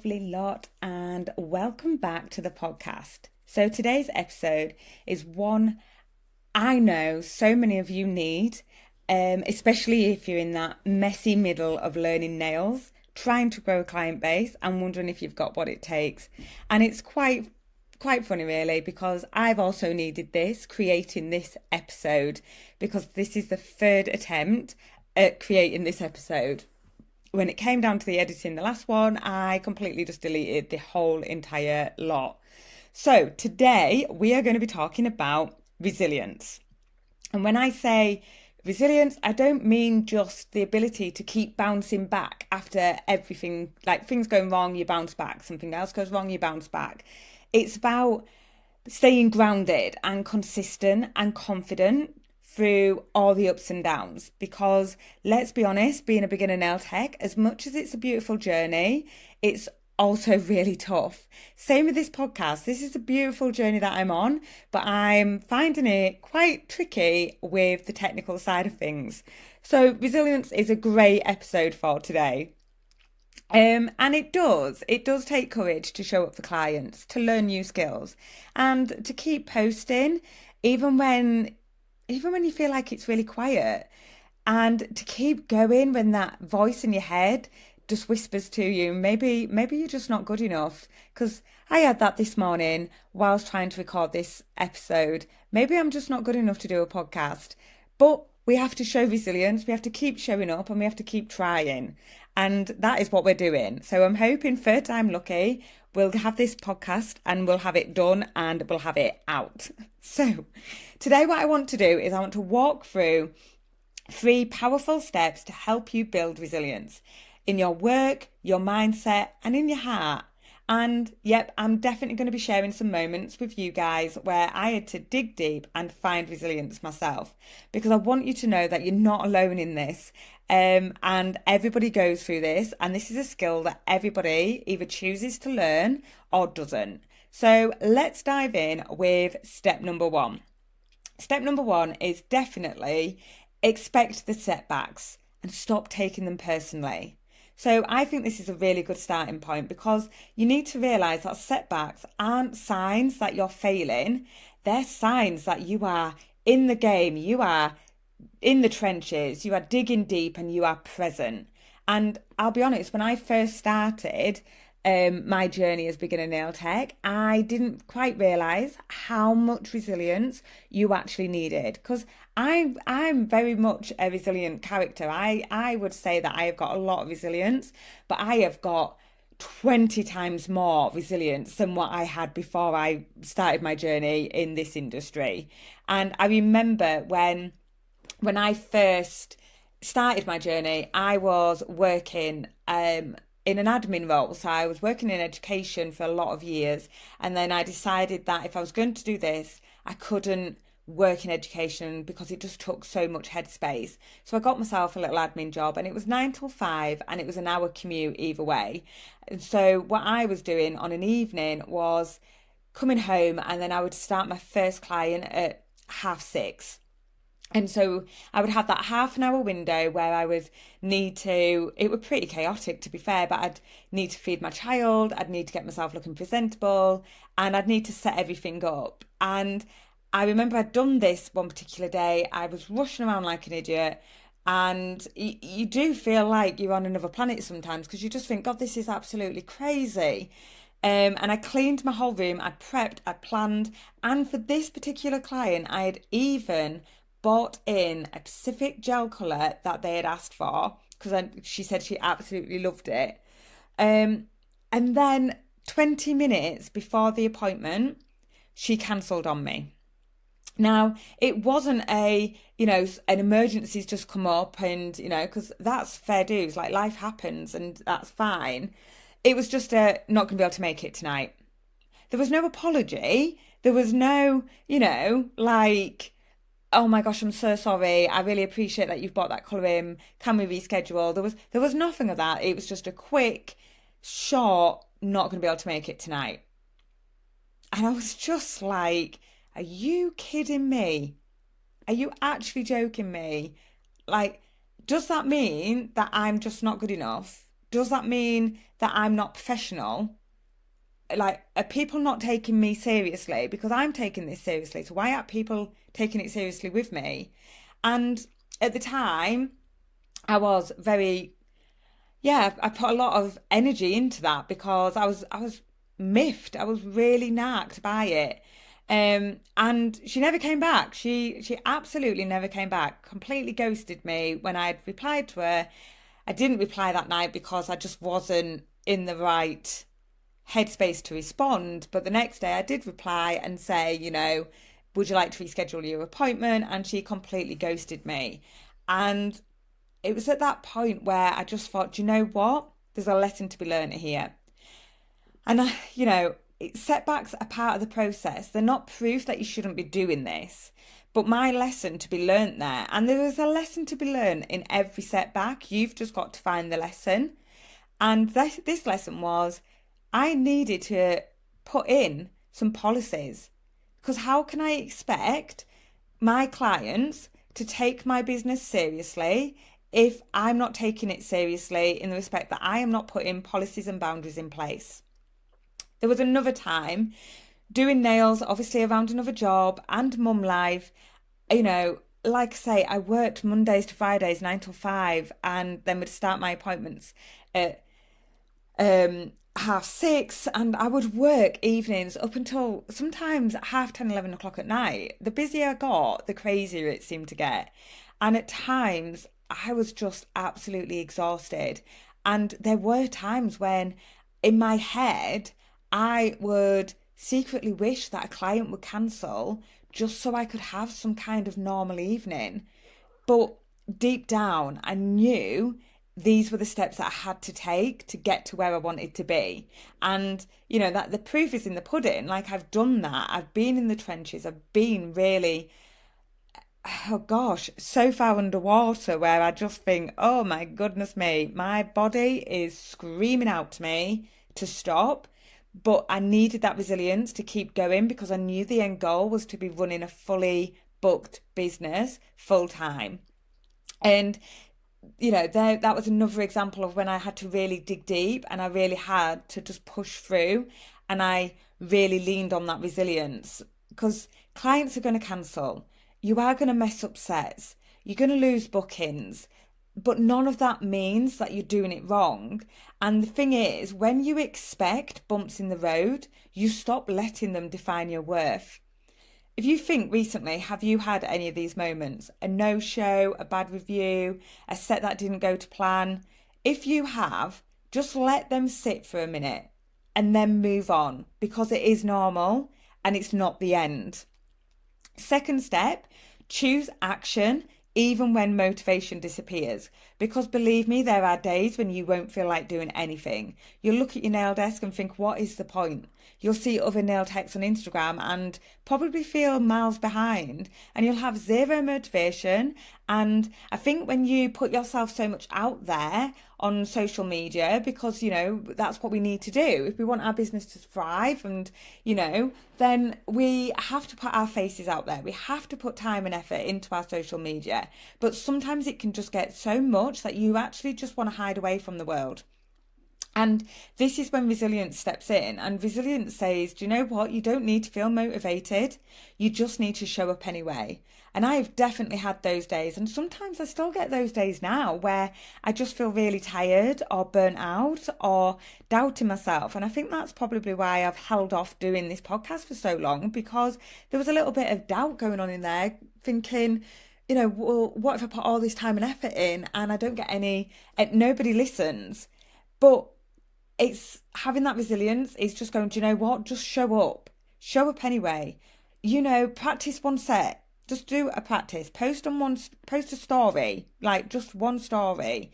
lovely lot, and welcome back to the podcast. So, today's episode is one I know so many of you need, especially if you're in that messy middle of learning nails, trying to grow a client base, and wondering if you've got what it takes. And it's quite funny, really, because I've also needed this, creating this episode, because this is the third attempt at creating this episode. When it came down to the editing, the last one, I completely just deleted the whole entire lot. So today we are going to be talking about resilience. And when I say resilience, I don't mean just the ability to keep bouncing back after everything, like things going wrong, you bounce back, something else goes wrong, you bounce back. It's about staying grounded and consistent and confident through all the ups and downs, because let's be honest, being a beginner nail tech, as much as it's a beautiful journey, it's also really tough. Same with this podcast. This is a beautiful journey that I'm on, but I'm finding it quite tricky with the technical side of things. So resilience is a great episode for today. And it does take courage to show up for clients, to learn new skills, and to keep posting even when you feel like it's really quiet, and to keep going when that voice in your head just whispers to you, maybe you're just not good enough. Because I had that this morning whilst trying to record this episode. Maybe I'm just not good enough to do a podcast. But we have to show resilience, we have to keep showing up, and we have to keep trying. And that is what we're doing. So I'm hoping, third time lucky, we'll have this podcast and we'll have it done and we'll have it out. So today what I want to do is I want to walk through 3 powerful steps to help you build resilience in your work, your mindset, and in your heart. And yep, I'm definitely going to be sharing some moments with you guys where I had to dig deep and find resilience myself, because I want you to know that you're not alone in this. And everybody goes through this, and this is a skill that everybody either chooses to learn or doesn't. So let's dive in with step number 1. Step number 1 is definitely expect the setbacks and stop taking them personally. So I think this is a really good starting point, because you need to realise that setbacks aren't signs that you're failing. They're signs that you are in the game, you are in the trenches, you are digging deep, and you are present. And I'll be honest, when I first started my journey as beginner nail tech, I didn't quite realise how much resilience you actually needed, because I'm very much a resilient character. I would say that I have got a lot of resilience, but I have got 20 times more resilience than what I had before I started my journey in this industry. And I remember when I first started my journey, I was working in an admin role. So I was working in education for a lot of years, and then I decided that if I was going to do this, I couldn't work in education because it just took so much headspace. So I got myself a little admin job, and it was 9 till 5, and it was an hour commute either way. And so what I was doing on an evening was coming home, and then I would start my first client at 6:30. And so I would have that half an hour window where I would need to, it was pretty chaotic to be fair, but I'd need to feed my child, I'd need to get myself looking presentable, and I'd need to set everything up. And I remember I'd done this one particular day, I was rushing around like an idiot, and you do feel like you're on another planet sometimes, because you just think, God, this is absolutely crazy. And I cleaned my whole room, I'd prepped, I'd planned, and for this particular client, I had even bought in a specific gel colour that they had asked for, because she said she absolutely loved it. And then 20 minutes before the appointment, she cancelled on me. Now, it wasn't an emergency's just come up, and, because that's fair dues, like life happens and that's fine. It was just not going to be able to make it tonight. There was no apology. There was no, oh my gosh, I'm so sorry. I really appreciate that you've bought that colour in. Can we reschedule? There was nothing of that. It was just a quick, short, not going to be able to make it tonight. And I was just like, are you kidding me? Are you actually joking me? Like, does that mean that I'm just not good enough? does that mean that I'm not professional? Like, are people not taking me seriously? Because I'm taking this seriously. So why aren't people taking it seriously with me? And at the time, I was very, yeah, I put a lot of energy into that because I was miffed. I was really nacked by it. And she never came back. She absolutely never came back. Completely ghosted me when I'd replied to her. I didn't reply that night because I just wasn't in the right headspace to respond. But the next day I did reply and say, would you like to reschedule your appointment? And she completely ghosted me. And it was at that point where I just thought, do you know what? There's a lesson to be learned here. And, setbacks are part of the process. They're not proof that you shouldn't be doing this. But my lesson to be learnt there, and there is a lesson to be learned in every setback. You've just got to find the lesson. And this lesson was I needed to put in some policies, because how can I expect my clients to take my business seriously if I'm not taking it seriously in the respect that I am not putting policies and boundaries in place? There was another time doing nails, obviously around another job and mum life. Like I say, I worked Mondays to Fridays, 9 till 5, and then would start my appointments at 6:30, and I would work evenings up until sometimes 10:30, 11 o'clock at night. The busier I got, the crazier it seemed to get. And at times I was just absolutely exhausted. And there were times when in my head, I would secretly wish that a client would cancel just so I could have some kind of normal evening. But deep down, I knew these were the steps that I had to take to get to where I wanted to be. And, that the proof is in the pudding. Like, I've done that. I've been in the trenches. I've been really, oh gosh, so far underwater where I just think, oh my goodness me, my body is screaming out to me to stop. But I needed that resilience to keep going because I knew the end goal was to be running a fully booked business full time. And, that was another example of when I had to really dig deep and I really had to just push through, and I really leaned on that resilience because clients are going to cancel. You are going to mess up sets. You're going to lose bookings. But none of that means that you're doing it wrong. And the thing is, when you expect bumps in the road, you stop letting them define your worth. If you think recently, have you had any of these moments? A no-show, a bad review, a set that didn't go to plan? If you have, just let them sit for a minute and then move on, because it is normal and it's not the end. Second step, choose action even when motivation disappears. Because believe me, there are days when you won't feel like doing anything. You'll look at your nail desk and think, what is the point? You'll see other nail techs on Instagram and probably feel miles behind, and you'll have zero motivation. And I think when you put yourself so much out there on social media, because, that's what we need to do. If we want our business to thrive and, then we have to put our faces out there. We have to put time and effort into our social media. But sometimes it can just get so much that you actually just want to hide away from the world. And this is when resilience steps in, and resilience says, do you know what? You don't need to feel motivated. You just need to show up anyway. And I've definitely had those days, and sometimes I still get those days now where I just feel really tired or burnt out or doubting myself. And I think that's probably why I've held off doing this podcast for so long, because there was a little bit of doubt going on in there, thinking, well, what if I put all this time and effort in and I don't get any, nobody listens? But it's having that resilience is just going, do you know what? Just show up anyway. Practice one set. Just do a practice. Post a story, like just one story.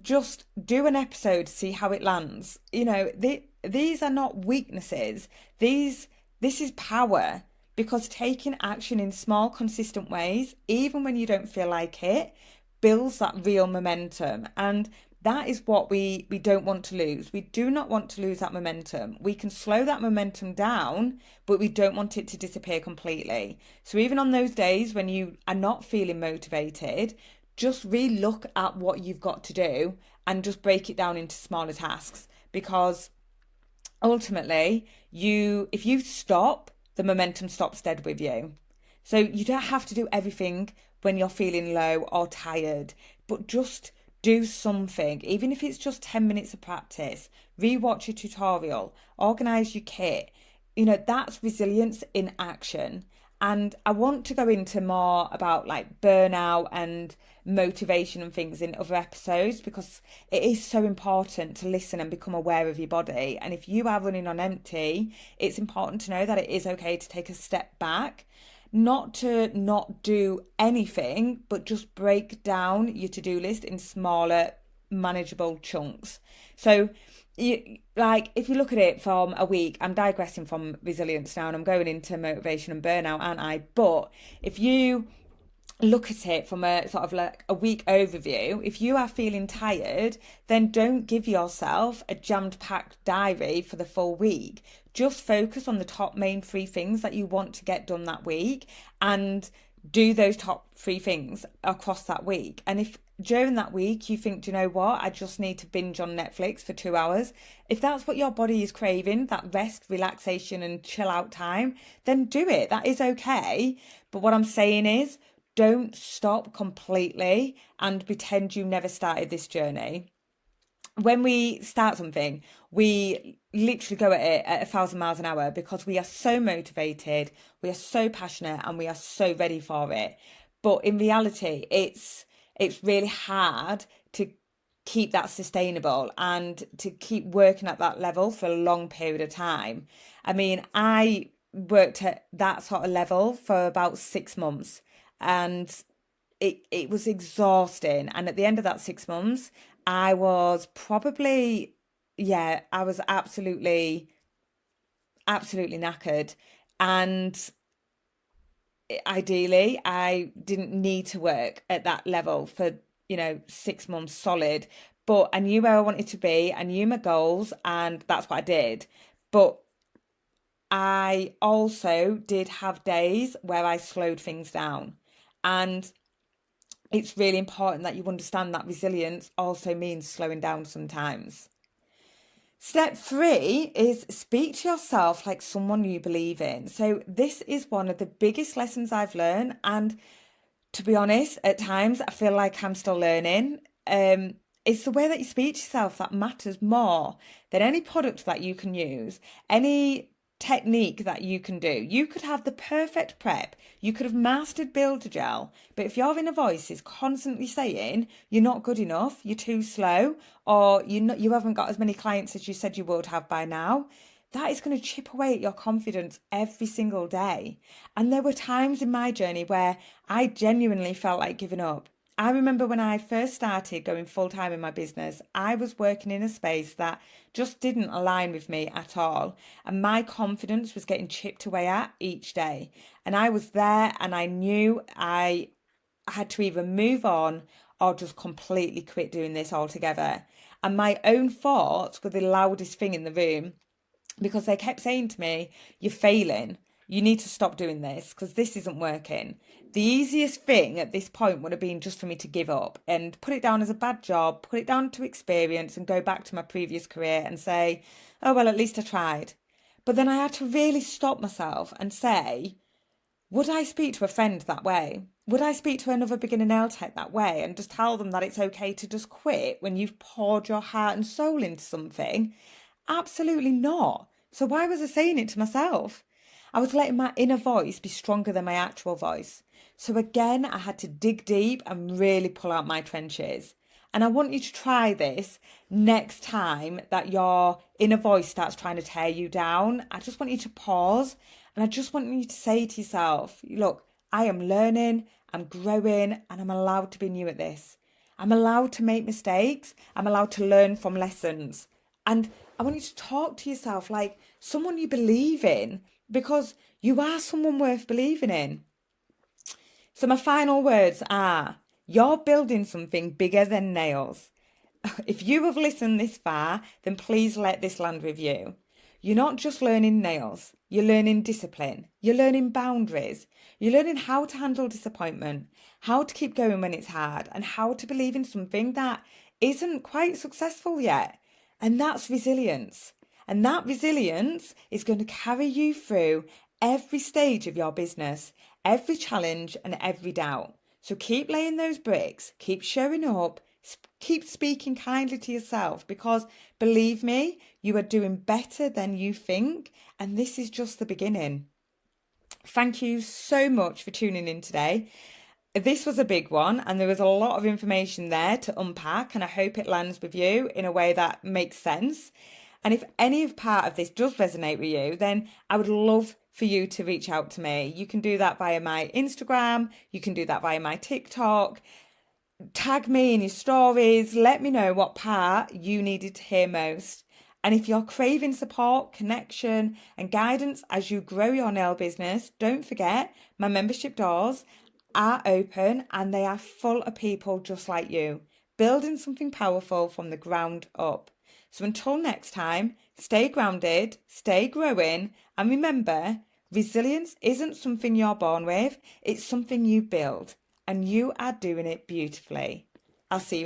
Just do an episode, see how it lands. These are not weaknesses. This is power, because taking action in small, consistent ways, even when you don't feel like it, builds that real momentum. And that is what we don't want to lose. We do not want to lose that momentum. We can slow that momentum down, but we don't want it to disappear completely. So even on those days when you are not feeling motivated, just re-look at what you've got to do and just break it down into smaller tasks, because ultimately, if you stop, the momentum stops dead with you. So you don't have to do everything when you're feeling low or tired, but just do something, even if it's just 10 minutes of practice. Rewatch your tutorial, organize your kit. That's resilience in action. And I want to go into more about like burnout and motivation and things in other episodes, because it is so important to listen and become aware of your body. And if you are running on empty, it's important to know that it is okay to take a step back, not to not do anything, but just break down your to-do list in smaller, manageable chunks. So if you look at it from a week, I'm digressing from resilience now and I'm going into motivation and burnout, aren't I? But if you look at it from a sort of like a week overview, if you are feeling tired, then don't give yourself a jammed packed diary for the full week. Just focus on the top main 3 things that you want to get done that week, and do those top 3 things across that week. And if during that week you think, do you know what, I just need to binge on Netflix for 2 hours, if that's what your body is craving, that rest, relaxation and chill out time, then do it. That is okay. But what I'm saying is, don't stop completely and pretend you never started this journey. When we start something, we literally go at it at 1,000 miles an hour, because we are so motivated, we are so passionate, and we are so ready for it. But in reality, it's really hard to keep that sustainable and to keep working at that level for a long period of time. I mean, I worked at that sort of level for about 6 months, and it was exhausting. And at the end of that 6 months, I was probably, yeah, I was absolutely knackered. And ideally, I didn't need to work at that level for, 6 months solid. But I knew where I wanted to be, I knew my goals, and that's what I did. But I also did have days where I slowed things down. And it's really important that you understand that resilience also means slowing down sometimes. Step 3 is speak to yourself like someone you believe in. So this is one of the biggest lessons I've learned. And to be honest, at times I feel like I'm still learning. It's the way that you speak to yourself that matters more than any product that you can use, any technique that you can do. You could have the perfect prep, you could have mastered builder gel, but if your inner voice is constantly saying you're not good enough, you're too slow, or you haven't got as many clients as you said you would have by now, that is going to chip away at your confidence every single day. And there were times in my journey where I genuinely felt like giving up. I remember when I first started going full time in my business, I was working in a space that just didn't align with me at all. And my confidence was getting chipped away at each day. And I was there and I knew I had to either move on or just completely quit doing this altogether. And my own thoughts were the loudest thing in the room, because they kept saying to me, you're failing. You need to stop doing this because this isn't working. The easiest thing at this point would have been just for me to give up and put it down as a bad job, put it down to experience and go back to my previous career and say, oh, well, at least I tried. But then I had to really stop myself and say, would I speak to a friend that way? Would I speak to another beginner nail tech that way and just tell them that it's okay to just quit when you've poured your heart and soul into something? Absolutely not. So why was I saying it to myself? I was letting my inner voice be stronger than my actual voice. So again, I had to dig deep and really pull out my trenches. And I want you to try this next time that your inner voice starts trying to tear you down. I just want you to pause and I just want you to say to yourself, look, I am learning, I'm growing, and I'm allowed to be new at this. I'm allowed to make mistakes. I'm allowed to learn from lessons. And I want you to talk to yourself like someone you believe in, because you are someone worth believing in. So my final words are, you're building something bigger than nails. If you have listened this far, then please let this land with you. You're not just learning nails, you're learning discipline, you're learning boundaries, you're learning how to handle disappointment, how to keep going when it's hard, and how to believe in something that isn't quite successful yet. And that's resilience. And that resilience is going to carry you through every stage of your business, every challenge and every doubt. So keep laying those bricks, keep showing up, keep speaking kindly to yourself, because believe me, you are doing better than you think. And this is just the beginning. Thank you so much for tuning in today. This was a big one and there was a lot of information there to unpack, and I hope it lands with you in a way that makes sense. And if any part of this does resonate with you, then I would love for you to reach out to me. You can do that via my Instagram, you can do that via my TikTok. Tag me in your stories, let me know what part you needed to hear most. And if you're craving support, connection and guidance as you grow your nail business, don't forget my membership doors are open and they are full of people just like you, building something powerful from the ground up. So until next time, stay grounded, stay growing, and remember, resilience isn't something you're born with, it's something you build, and you are doing it beautifully. I'll see you